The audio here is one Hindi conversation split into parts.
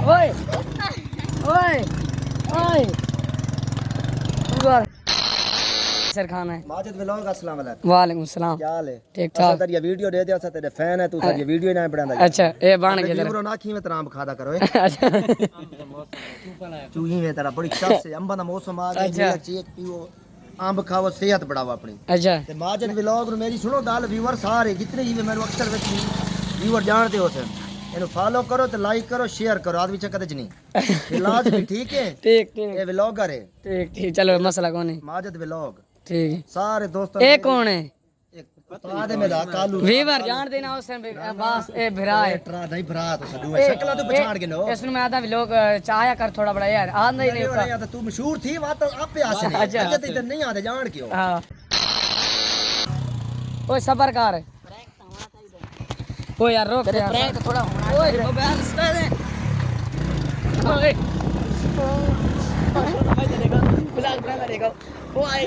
ओए ओए ओए सर खान है माजिद व्लॉग अस्सलाम वालेकुम। वालेकुम सलाम। क्या हाल है? ठीक असा ठाक। तेरी वीडियो दे दिया, असा तेरे फैन है, तू सारी वीडियो ही ना बनांदा। अच्छा ए बन के वीडियो ना की में तराम खादा करो। अच्छा चूही में तेरा बड़ी चास है, अंबा दा मौसम आ गया, अच्छा। मिलक चीक पियो, अंब खाओ, सेहत बढ़ाओ अपनी। अच्छा ते माजिद व्लॉग नु मेरी सुनो गाल, व्यूअर सारे जितने ही मेरे अक्सर विच व्यूअर जानते हो सन, इन्हें फॉलो करो ते लाइक करो, शेयर करो, आज भी कदे च नहीं ये लाजमी, ठीक है? ठीक ठीक ये व्लॉगर है ठीक ठीक चलो मसला कौन है माजिद व्लॉग। ठीक है। सारे दोस्तों ए कौन है एक उस्ताद है मेरा कालू वीवर जान देना उस बस ए भरा है ट्रा नहीं भरा तो सदू है शक्ल तो पछाड़ के नो इसनु मैं आधा भी लोग चाहया कर थोड़ा बड़ा यार आ नहीं नहीं नहीं यार तू मशहूर थी वहां तो आप पे आसे अच्छा। अच्छा तो इधर नहीं आते जान क्यों हां ओए सबर कर ओ यार रोक यार प्रैंक थोड़ा होना ओए मोबाइल स्टे दे ओए ब्लॉग बना देखो ओए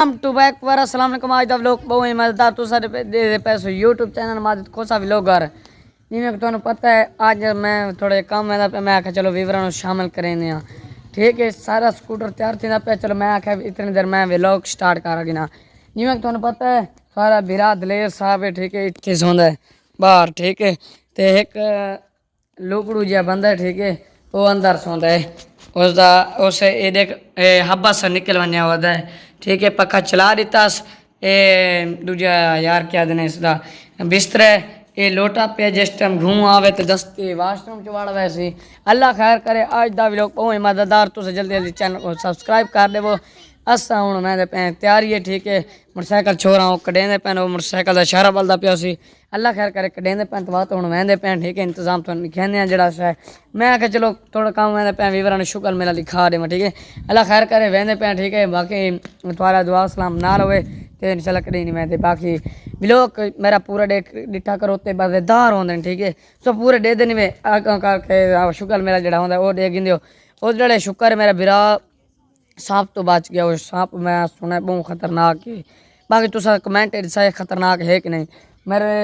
हम टू बैक पर अस्सलाम वालेकुम। आज दा व्लॉग बहुत ही मजेदार तो सारे दे पैसे यूट्यूब चैनल माजिद खोसा व्लॉगर जिवें तुहानू पता है आज मैं थोड़े काम है मैं आख्या चलो वीवरां शामिल करेने आ ठीक है। सारा स्कूटर तैयार थी पे चलो मैं आख्या इतनी देर मैं व्लॉग स्टार्ट करा गिना जिवें तुहानू पता है सारा बिरा दलेर साहब है ठीक है इत्थे सौंदा है बाहर ठीक है। ते एक लुकड़ू जिहा बंदा है ठीक है वो अंदर सौंदा है उसका उस ये देख हब्बा सा निकल वने वादा है ठीक है। पक्खा चला दिता ये दूजा यार क्या देने इसका बिस्तर है ये लोटा पे जिस टाइम घूम आवे तो दस्ती वाशरूम च वड़ वैसी अल्लाह खैर करे। आज दा व्लॉग बहुत मजेदार तुस जल्दी जल्दी चैनल को सब्सक्राइब कर देवो। असा हूँ मैं तैयारी है ठीक है मोटरसाइकिल छोरा कडेंदे पैन मोटरसाइकिल का इशारा बलदा पिया सी अल्लाह खैर करे कडेंदे पैन तो बात हूँ वहदे पैन ठीक है। इंतजाम तो लिखाने जरा है मैं आख्या चलो थोड़ा काम वहदे पैन वीवरा ने शुक्र मेरा लिखा देव ठीक है। अल्लाह खैर करे वहदे पैन ठीक है। बाकी तुम्हारा दुआ सलाम ना रहे तो इंशाल्लाह कड़ी नहीं वहदे बाकी व्लॉग मेरा पूरा डे डिठा करो तो मजेदार होंगे ठीक है। सो पूरे डे दिन में करके शुक्र मेरा जड़ा होंगे वो दे गिंदे हो जड़े शुक्र मेरा बिरा सांप तो बच गया वो सांप मैं सुना बहुत खतरनाक है। बाकी तुसा कमेंट सही खतरनाक है कि नहीं मेरे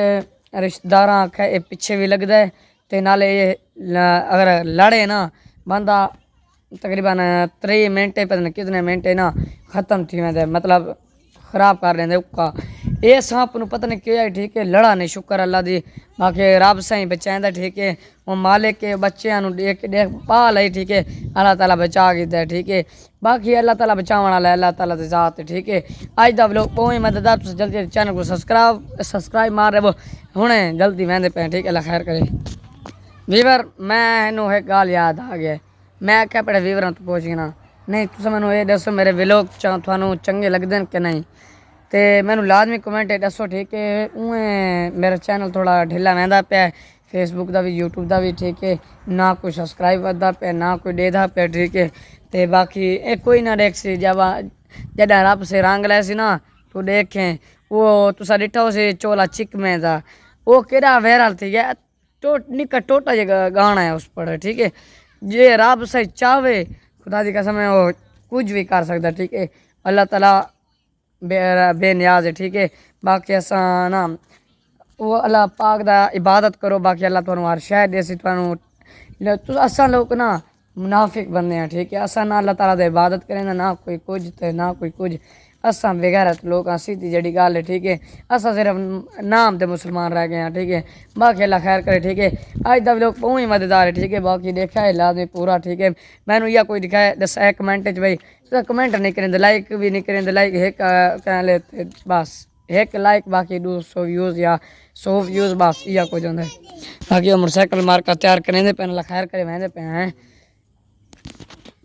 रिश्तेदार आख्या ये पीछे भी लगता है तो नाले ये अगर लड़े ना बंदा तकरीबन 3 मिनट पता नहीं कितने मिनट ना ख़त्म थी मैं मतलब खराब कर लेंदे उक्का ये सांप नू पता नहीं क्या है ठीक है लड़ा नहीं शुक्र अल्लाह दी। बाकी रब सही बचाएंदा ठीक है वो मालिक के बच्चों देख देख पाल है ठीक है अल्लाह ताला बचा के ठीक है। बाकी अल्लाह ताला बचावन वाला अल्लाह ताला की जात है ठीक है। अज का व्लॉग बहुत ही मजेदार जल्दी जल्दी चैनल को सब्सक्राइब मार रहे हुणे जल्दी वहदे पे ठीक है। अल्लाह खैर करे वीवर मैं इनू एक गल याद आ गया मैं आख्या अपने वीवरां तो पुछ गिना नहीं तुस मैनू ये दसो मेरे व्लॉग थानू चंगे लगते हैं कि नहीं तो मैनू लाजमी कमेंट दसो ठीक है। उएं मेरा चैनल थोड़ा ढिला वहदा पे फेसबुक का भी यूट्यूब का भी ठीक है ना कोई सब्सक्राइब वधा पे ना कोई देदा पे ठीक है। तो बाकी ये कोई ना देख सी जब जॾा रब से रंग लै सी ना तो देखें वो तुसा डिठो सी चोला चिक में था वो केड़ा वायरल थी गया निका टोटा जगह गाना है उस पर ठीक है। जे रब से चाहे खुदा की कसम है वो कुछ भी कर सकता ठीक है। अल्लाह ताला बेनियाज है ठीक है। बाकी असा ना वो अल्लाह पाक दा इबादत करो बाकी अल्लाह तुहानू हर शय देसी तुहानू असा लोग ना मुनाफिक बंदे हैं ठीक है। असा ना अल्लाह ताला दी इबादत करें ना कोई कुछ तो ना कोई कुछ असा बेगैरत लोग सीधी जड़ी गल है ठीक है। असा सिर्फ नाम दे मुसलमान रह गए हैं ठीक है। बाकी अल्लाह खैर करे ठीक है। अज का लोग बहुत ही मजेदार है ठीक है। बाकी देखा है लाजमी पूरा ठीक है। मैनू यह कोई दिखाया दसा कमेंट भाई कमेंट नहीं करें लाइक भी नहीं करें लाइक एक कह लेते बस एक लाइक बाकी 200 व्यूज़ या 100 व्यूज़ बस यह कुछ होता है। बाकी मोटरसाइकिल मार्का तैयार करेंगे पे अल्लाह खैर करे वहदे पे हैं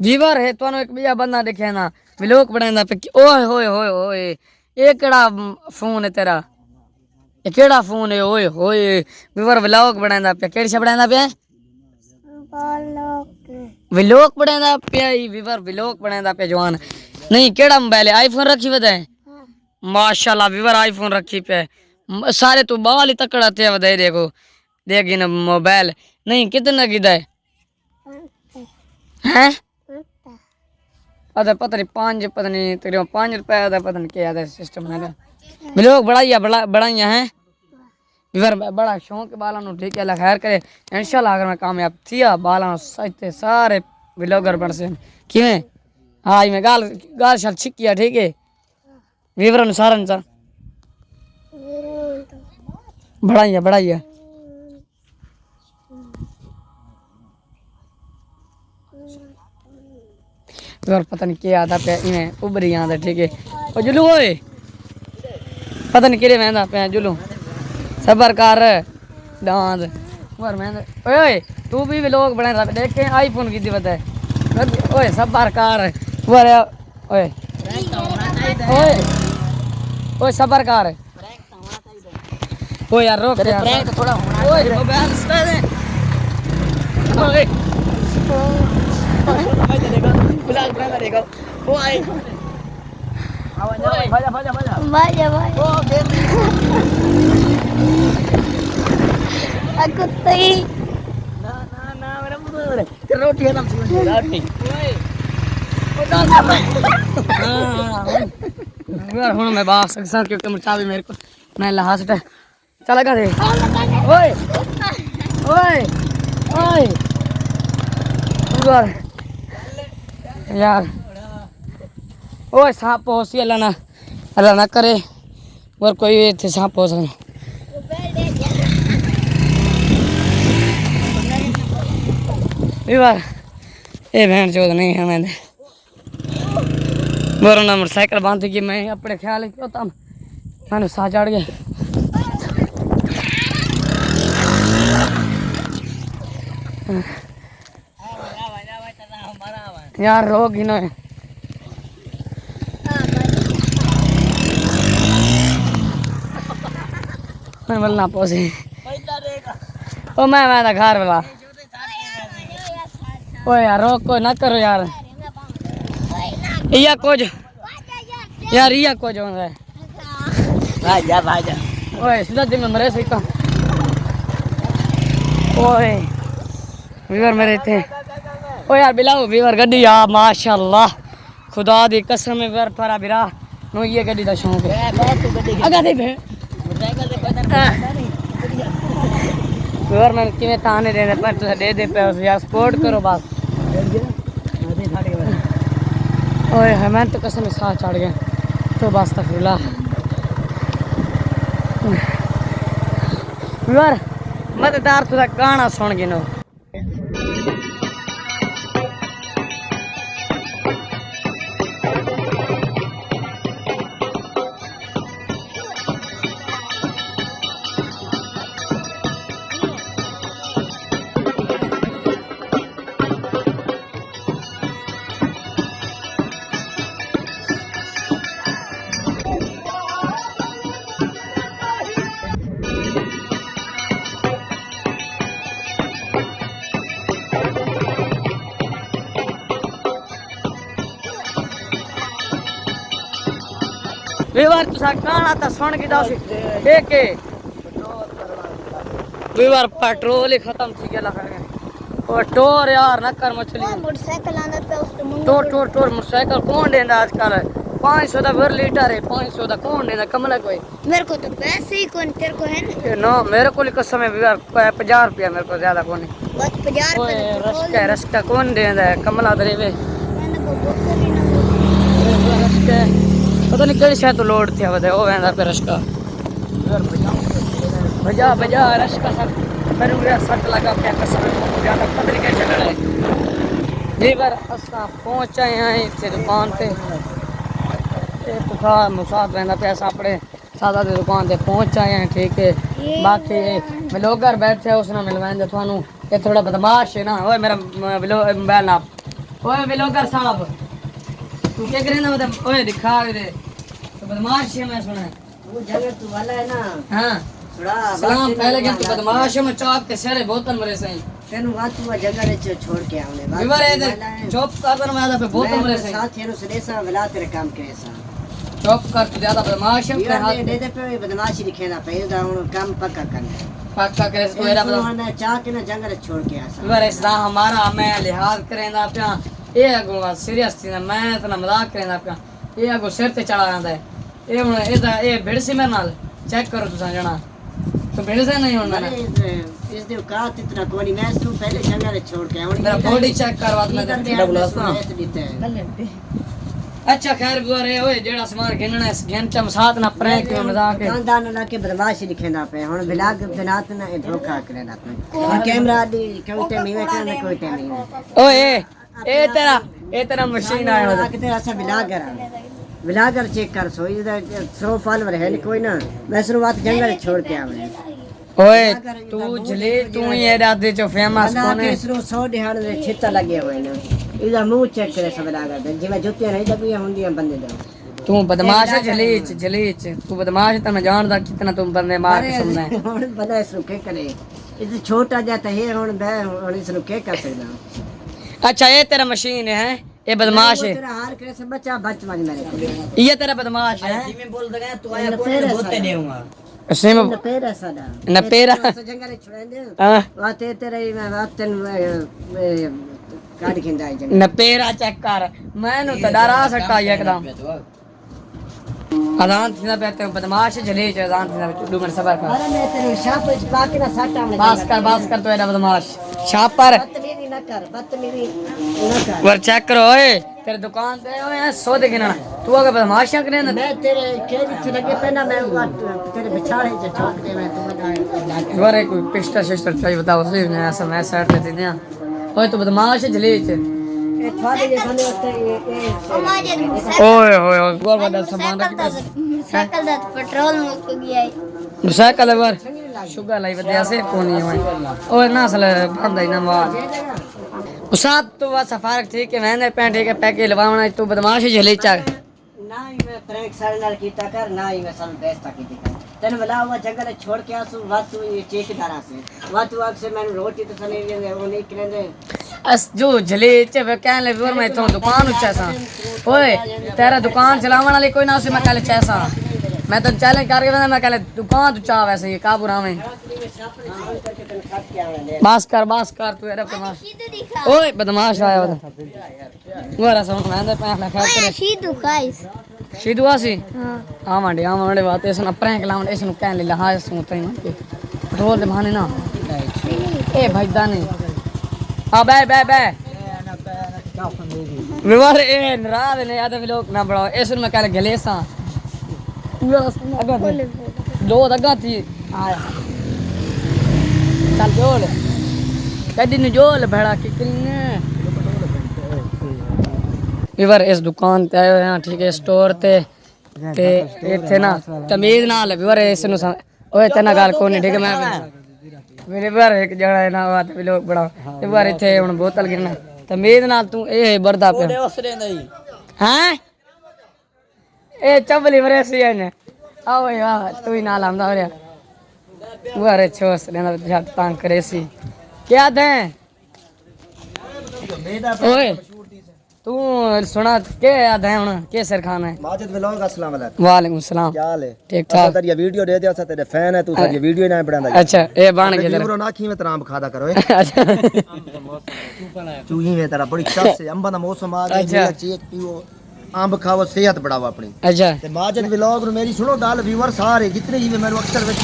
वीवर है तुहानू एक बिया बंदा दिखे ना व्लॉग बनांदा पे ओए होए होए होए ये केड़ा फोन है तेरा ये केड़ा फोन है ओए होए वीवर व्लॉग बनांदा पे केड़ी शे बनांदा पे व्लॉग बनांदा पे वीवर व्लॉग बनांदा पे जवान नहीं केड़ा मोबाइल है आईफोन रखी वदा है माशाल्लाह वीवर आईफोन रखी पे सारे तू बाल ही तकड़ा थे वदा देखो देखी ना मोबाइल नहीं कितना किदा है हैं पता नहीं 5 पता नहीं तकरीबन 5 रुपए का पता नहीं क्या सिस्टम है व्लॉग बढ़ाइया बढ़ाइया हैं वीवर बड़ा शौक है बालों नु ठीक है अल्लाह खैर करे इंशाल्लाह अगर मैं कामयाब थिया बालों सच्चे सारे व्लॉगर बन से किवें हां मैं गाल गाल शाल छिकिया ठीक है वीवर नु सारन सा बढ़ाइया और पता नहीं क्या आता पे इवें उभरी आंदा ठीक है ओ जुलू ओए पता नहीं केड़े वेंदा पे जुलू सबर कर डांद और मैं ओए तू भी व्लॉग बना रहा देख के आईफोन की दिवत है ओए सबर कर और ओए ओए ओए सबर कर ओए यार रोक यार प्रैंक थोड़ा होना ओए मोबाइल स्टा दे ओए बुला बुला देखो ओ आई भाजा ओ देर aku tadi ना मेरा मुंह ते रोटी हम सुन रोटी ओए ओ डाल हां यार हुन मैं बात सकता क्योंकि मुर्चा भी मेरे को मैं लहा से चला गा दे ओए ओए ओए यार ओए सांप होसी अल्लाह ना करे और कोई थे सांप हो सकता बार ये बहन चौथ नहीं है मैंने बोरो ना मोटरसाइकिल बांध की मैं अपने ख्याल क्यों था मैंने सा चढ़ गया यार रोग ही ना मैं बोलना पोसे ओ मैं घर वाला ओ यार रोक को ना करो यार या कुछ यार या कुछ होता है भाजा ओए सीधा दिन में मरे सीखा ओए वीवर मेरे थे ओ यार बिलाओ वीवर गड्डी यार माशाल्लाह खुदा दी कसम है वीवर फरा बिरा नो ये गड्डी दा शौक है अगा दे भे वीवर मैं किवें ताने देने पर तुसे दे पे यार सपोर्ट करो बस ओए मैं तो कसम साह चढ़ गया तो बस तफरीला वीवर मजेदार तुझा गाना सुन गिनो वीवर तुसा गाना तो सुन के दस एक वीवर पेट्रोल ही खत्म थी गया और टोर यार न कर मछली मोटरसाइकिल आंदा पे उस टोर मोटरसाइकिल कौन देंदा आजकल 500 दा वर लीटर है 500 दा कौन देंदा कमला कोई मेरे को तो पैसे ही कौन तेरे को है ना मेरे को कसम है वीवर 50 रुपया मेरे को ज्यादा कौन बस 50 रुपए रस्का कौन देंदा है कमला दरेवे मैंने को बोतल ही ना पता नहीं कड़ी शायद तो लोड थी बता वो वेंदा पे रस्का बजा रस्का सब मेरे को सट लगा क्या कसम है ज्यादा पता नहीं कैसे चल रहा है जी बार असा पहुंच आए हैं इस दुकान पे ये पुखा मुसाफ वेंदा पे अपने सादा दी दुकान पे पहुंच आए हैं ठीक है बाकी मैं लोग घर बैठे हैं उसने मिलवाएंगे थानू ये थोड़ा बदमाश है ना ओए मेरा मोबाइल ना ओए व्लॉगर साहब तू क्या करे ना मतलब ओए दिखा दे तो बदमाश है मैं सुना वो जगह तू वाला है ना हां सलाम पहले के तू बदमाश है मैं चौक के सारे बोतल मरे सही तेनु बात हुआ जगह रे छोड़ के आवले बात विवर है चौक कर मैं आधा पे बोतल मरे सही साथ हेरो सदेसा वला तेरे काम करे सा चौक कर तू ज्यादा बदमाश है ये हाथ दे दे पे बदमाशी लिखेना पे दा काम पक्का करना पक्का करे तो एरा बदमाश चाह के ना जंगल छोड़ के आसा विवर ऐसा हमारा मैं लिहाज करेंदा पे ये अगो सीरियस थी ना मैं इतना मजाक करेंदा पे ये अगो सिर ते चढ़ा आंदा है ये भिड़ सी मेरे नाल चेक करो तुसा जना तो मेरे से नहीं होना ना इस दिन का इतना कोनी मैं इसको पहले जंगल छोड़ के आऊं मेरा बॉडी चेक करवा मैं तेरा बुलाता अच्छा खैर गुजारे ओए जेड़ा सामान गिनना है गिन चम साथ ना प्रैंक में मजाक है दान ला के बदमाशी लिखेंदा पे हुन ब्लॉग बनात ना ए धोखा करेना पे कैमरा दी कोई टाइम में करना कोई टाइम नहीं ओए ए तेरा मशीन आया आ के तेरा सा ब्लॉगर चेक कर सो इधर 100 फॉलोअर है नहीं कोई ना मैं शुरुआत जंगल छोड़ के आवे ओए तू जले तू ही ए रात जो फेमस कौन है इसरो 100 दिहाड़ दे छित्ता लगे हुए ना इधर मुंह चेक करे सब ब्लॉगर जिਵੇਂ ਜੁੱਤੀਆਂ ਨਹੀਂ ਲੱਗੀਆਂ ਹੁੰਦੀਆਂ ਬੰਦੇ ਦੇ तू बदमाश है जलीच तू बदमाश तो मैं जानदा कितना तुम बंदे मार के सुनना है ਹੁਣ ਬੰਦਾ ਇਸ ਨੂੰ ਕੀ ਕਰੇ ਇਹ ਛੋਟਾ ਜਿਹਾ ਤਾਂ ਹੈ ਹੁਣ ਇਸ ਨੂੰ ਕੀ ਕਰ ਸਕਦਾ अच्छा ये तेरा मशीन है ये बदमाश है तेरा हार करे सब बच्चा बच मान मेरे ये तेरा बदमाश है में बोल दगा तू आया कोने बोलते देऊंगा सिम न पेरा सादा न पेरा जंगल छोड़े हां वाते तेरे मैं वातन काट खिंदा है न पेरा चेक कर मैंने तो डरा सकता एकदम अजान थी ना बैठे बदमाश जलीच अजान थी ना चुड्डू में सबर कर अरे मैं तेरे शाप बाकी ना साटा में बास कर तो एरा बदमाश छापर बदतमीजी ना कर बदतमीजी ना कर वर चेक करो ओए तेरे दुकान पे ओए सौ देखना तू अगर बदमाशियां करे ना मैं तेरे केरी से लगे पे ना मैं तेरे बिछाड़े से ठोक दे मैं तू बता वर कोई पिस्टा सिस्टर चाहिए बताओ सही मैं ऐसा मैं सेट लेते हैं ओए तू बदमाश है जलीच ये थाले जे खाने होते ओए ओए और बड़ा सामान रख साइकिल दा पेट्रोल मुक गया है साइकिल वर शुगर लाई बदे ऐसे कोनी है ओए ना साले बंदा ही ना मार उसाद तो वा सफारक ठीक है मैंने पैंट के पैके लवावना तू बदमाश है जलीच ना ही मैं प्रैंक सारे नाल कीता कर ना ही मैं सल बेस्ता कीती कर तेन बला हुआ जंगल छोड़ के आसू बात तू ये चेकदारा से बात तू अक्सर मैंने रोटी तो सने ले वो नहीं करेंगे अस जो जलीच वे कहने लगे वर मैं तो दुकान उच्चा सा ओए तेरा दुकान चलावन वाली कोई ना उसे मैं कल चैसा मैं तो चैलेंज करके बंदा मैं कल दुकान तो चा वैसे ये काबूरा में बास कर तू यार बदमाश शीदू दिखा ओए बदमाश आया बता वो रहा समझ मैं पैसा लगा करे शीदू गाइस शीदू आसी हां आवांडे बात ऐसा प्रैंक लावन ऐसा कहने ले हां सुनते हैं रोल दे माने ना ए भाई दानी आ बे विवार ए नाराज ने आदे लोग ना बड़ो ऐसा मैं कल गलेसा दो दगा थी आया चल जोल कदी न जोल भड़ा कितने विवर इस दुकान ते आयो हां ठीक है स्टोर ते इथे ना तमीज नाल विवर इस नु ओए तना गाल कोनी ठीक है मैं मेरे बार एक जगह है ना बात भी लोग बड़ा विवर इथे हुन बोतल गिरना तमीज नाल तू ए बरदा पे हैं ए चबली वरेसी है आओ यार तू ही नाल आंदा रे वो अरे छोस लेना जट तंग करेसी क्या दे ओए तू सुना के याद है हुन के सर खाना है माजिद व्लॉग अस्सलाम वालेकुम वालेकुम सलाम क्या हाल है ठीक ठाक तेरी वीडियो दे दिया सा तेरे फैन है तू तेरी वीडियो ना बनांदा अच्छा ए बन गया तेरा ना खी में तराम खादा करो अच्छा चूही में तेरा बड़ी शख्स है अंबा दा मौसम आ गया चेक पियो अंब खाओ सेहत बढ़ाओ अपनी अच्छा ते माजिद व्लॉग मेरी सुनो गाल व्यूअर सारे जितने ही मेरे अक्सर विच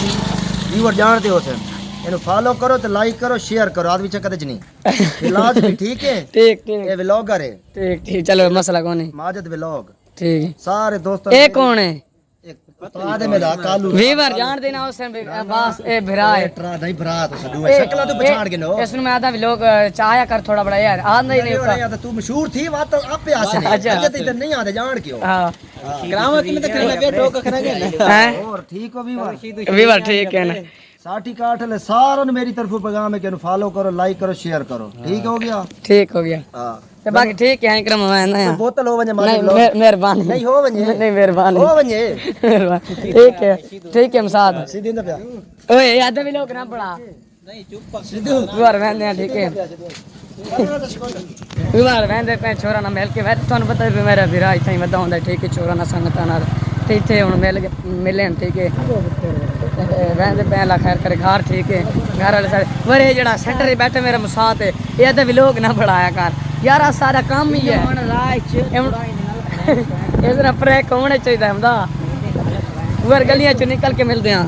व्यूअर जानते हो सन इन्हें फॉलो करो तो लाइक करो शेयर करो आदमी चक्कर च नहीं लाजमी ठीक है ठीक ये व्लॉगर है ठीक चलो मसला कौन है माजिद व्लॉग ठीक है सारे दोस्तों ए कौन है उस्ताद है मेरा कालू वीवर जान देना उस बस ए भिरा है ट्रा नहीं भरा तो सदू है शक्ल तो पहचान के नो इसमें मैं आधा लोग चाया कर थोड़ा बड़ा यार आंदा ही नहीं नहीं उसका आता तू मशहूर थी बात आपे आसे अच्छा। अच्छा तो इधर नहीं आते जान क्यों हां ग्राम में तो करना के ठोक खनागे हैं और ठीक हो व्यूअर वीवर ठीक है ना साठी काठ ले सारों ने मेरी तरफ पैगाम है कि फॉलो करो लाइक करो शेयर करो ठीक हो गया ठीक हो गया हां ते बाकी ठीक है क्रम में ना बोतल हो वने नहीं माजिद व्लॉग मेहरबानी नहीं हो वने नहीं मेहरबानी हो वने मेहरबानी ठीक है मसाद सीधी ना प्या ओए याद भी लोग ना पड़ा नहीं चुप सीधू वीवर मैं ठीक है वीवर मैं पे छोरा ना मिल के वैसे ਤੁਹਾਨੂੰ ਪਤਾ ਵੀ ਮੇਰਾ ਵੀਰਾ ਇੱਥੇ ਹੀ ਵੱਡਾ ਹੁੰਦਾ ਠੀਕ ਹੈ ਛੋਰਾ ਨਾਲ ਸੰਗਤਾਂ ਨਾਲ ਤੇ ਇੱਥੇ ਹੁਣ ਮਿਲਣ ਠੀਕ ਹੈ ਵੈਸੇ ਪਹਿਲਾ ਖੈਰ करे घर ठीक है घर वाले सारे वरे जेड़ा सेंटर में बैठे मेरा मुसात है ये तो भी लोग ना बढ़ाया कर यार सारा काम ही है इस तरह प्रैक होने चाहिए हमदा वर गलियां चो निकल के मिलते हैं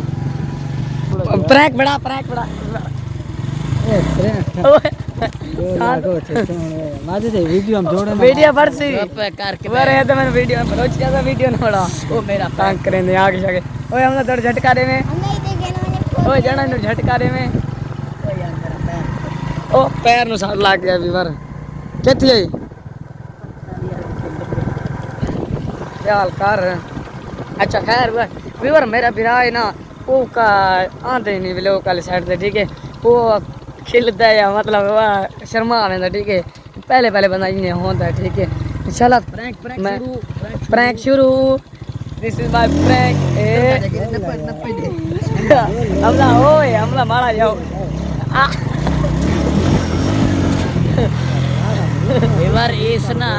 प्रैंक बड़ा वीडियो हम जोड़े वीडियो बढ़सी करके अरे ये तो मैंने वीडियो रोज ज्यादा वीडियो ना बड़ा वो मेरा तंग करेंगे आगे जाके ओए हमने थोड़ा झटका दे में नहीं देखे ना मैंने ओए जाना नु झटका दे में ओ पैर नु साड़ लग गया वीवर कितनी है ख्याल कर अच्छा खैर वीवर मेरा बिरा है ना वो का आंदे नहीं लोग वाली साइड से ठीक है वो खिलता है मतलब वो शर्मा आने ठीक है पहले बंदा इन्हें होता है ठीक है चला प्रैंक शुरू दिस इज माय प्रैंक हमला ओए हमला मारा जाओ बार इस ना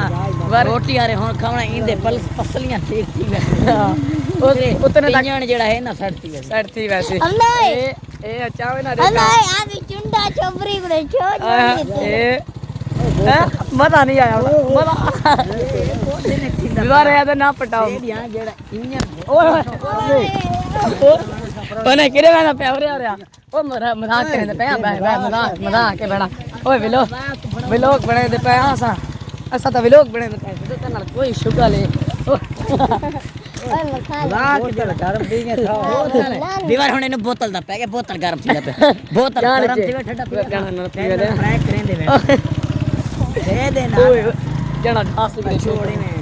रोटी आ रहे हुन खावना इंदे पसलियां ठीक थी उतने तक जेड़ा है ना सड़ थी वैसे अल्लाह ए चावे ना अल्लाह आदि चुंडा चोबरी को छोड़ मजा नहीं आया मजा दीवार है तो ना पटाओ ओए किरे वाला पे और आ ओ मजाक करे पे मजाक के बड़ा ओए व्लॉग बने दे पे आसा ऐसा तो व्लॉग बने दे पे तो ना कोई शुगर ले दीवार हुन इनु बोतल दा पे के बोतल गरम थी पे बोतल गरम थी ठंडा पी प्रैंक करेंदे दे देना जना खास छोड़ी में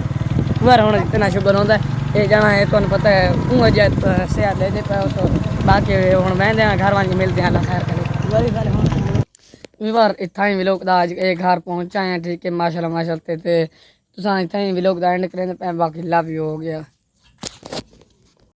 वर होना इतना शुगर होता है ये जाना है तो पता है ऊँ जब से ले दे पे तो बाकी हूँ मैं घर वाले मिलते हैं अल्लाह खैर करे बार इतना ही व्लॉग दा आज एक घर पहुंचा है ठीक है माशाल्लाह ते तुसां इतना ही व्लॉग दा एंड करें बाकी लव यू हो गया।